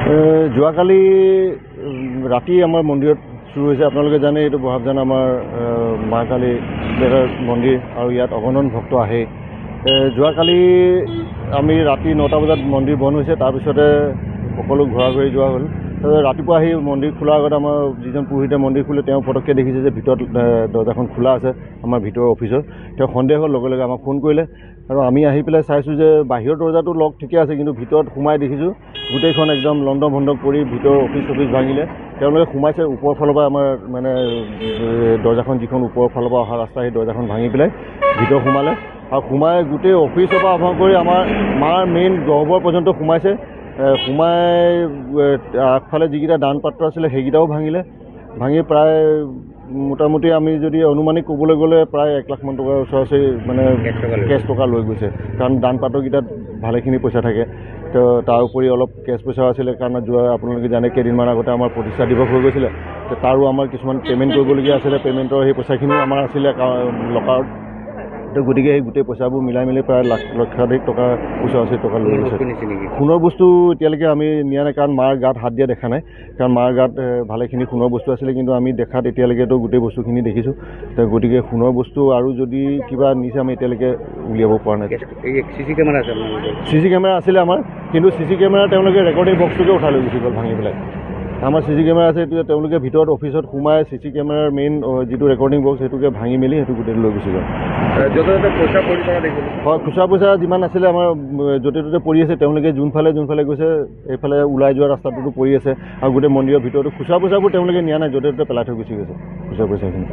যোৱাকালি ৰাতি আমাৰ মন্দিৰত চুৰ হৈছে। আপোনালোকে জানে এইটো বহাবজান আমাৰ মা কালী দেৱৰ মন্দিৰ আৰু ইয়াত অগণন ভক্ত আহে। যোৱাকালি আমি ৰাতি 9টা বজাত মন্দিৰ বন্ধ হৈছে, তাৰপিছতে সকলো ঘূৰা ঘূৰি যোৱা হ'ল। ৰাতিপুৱা আহি মন্দিৰ খোলাৰ আগত আমাৰ যিজন পুৰোহিতে মন্দিৰ খোলে তেওঁ পটককৈ দেখিছে যে ভিতৰত দৰ্জাখন খোলা আছে, আমাৰ ভিতৰৰ অফিচৰ। তেওঁ সন্দেহ হ'ল, লগে লগে আমাক ফোন কৰিলে আৰু আমি আহি পেলাই চাইছোঁ যে বাহিৰৰ দৰ্জাটো লক ঠিকে আছে, কিন্তু ভিতৰত সোমাই দেখিছোঁ গোটেইখন একদম লণ্ড ভণ্ড কৰি ভিতৰৰ অফিচ ভাঙিলে। তেওঁলোকে সোমাইছে ওপৰৰ ফালৰ পৰা, আমাৰ মানে দৰ্জাখন যিখন ওপৰৰ ফালৰ পৰা অহা ৰাস্তা, সেই দৰ্জাখন ভাঙি পেলাই ভিতৰত সোমালে আৰু সোমাই গোটেই অফিচৰ পৰা আৰম্ভ কৰি আমাৰ মাৰ মেইন গহ্বৰ পৰ্যন্ত সোমাইছে। সোমাই আগফালে যিকেইটা দান পাত্ৰ আছিলে সেইকেইটাও ভাঙিলে। ভাঙি প্ৰায় মোটামুটি আমি যদি অনুমানিক ক'বলৈ গ'লে প্ৰায় 1 লাখ মান টকাৰ ওচৰা-ওচৰি মানে কেছ টকা লৈ গৈছে, কাৰণ দান পাত্ৰকেইটাত ভালেখিনি পইচা থাকে। তো তাৰ উপৰি অলপ কেছ পইচাও আছিলে, কাৰণ আপোনালোকে জানে কেইদিনমান আগতে আমাৰ প্ৰতিষ্ঠা দিৱস হৈ গৈছিলে। তাৰো আমাৰ কিছুমান পে'মেণ্ট কৰিবলগীয়া আছিলে, পে'মেণ্টৰ সেই পইচাখিনিও আমাৰ আছিলে লকাৰত। তো গতিকে সেই গোটেই পইচাবোৰ মিলাই মেলি প্ৰায় লক্ষাধিক টকা ওচৰা-ওচৰি টকা লৈ গৈছে। সোণৰ বস্তু এতিয়ালৈকে আমি নিয়া নাই, কাৰণ মাৰ গাত হাত দিয়া দেখা নাই, কাৰণ মাৰ গাত ভালেখিনি সোণৰ বস্তু আছিলে, কিন্তু আমি দেখাত এতিয়ালৈকেতো গোটেই বস্তুখিনি দেখিছোঁ। তো গতিকে সোণৰ বস্তু আৰু যদি কিবা নিছে আমি এতিয়ালৈকে উলিয়াব পৰা নাই। CC কেমেৰা আছে? CC কেমেৰা আছিলে আমাৰ, কিন্তু CC কেমেৰা তেওঁলোকে ৰেকৰ্ডিং বক্সটোকে উঠাই লৈ গুচি গ'ল ভাঙি পেলাই। আমাৰ CC কেমেৰা আছে, এতিয়া তেওঁলোকে ভিতৰত অফিচত সোমাই CC কেমেৰাৰ মেইন যিটো ৰেকৰ্ডিং বক্স সেইটোকে ভাঙি মেলি সেইটো গোটেই লৈ গুচি গ'ল। পইচা পৰি থকা দেখিলোঁ। হয়, খুচুৰা পইচা যিমান আছিলে আমাৰ য'তে ত'তে পৰি আছে। তেওঁলোকে যোনফালে গৈছে এইফালে ওলাই যোৱা ৰাস্তাটোতো পৰি আছে, আৰু গোটেই মন্দিৰৰ ভিতৰতো খুচুৰা পইচাবোৰ তেওঁলোকে নিয়া নাই, য'তে ত'তে পেলাই থৈ গুচি গৈছে খুচুৰা পইচাখিনি।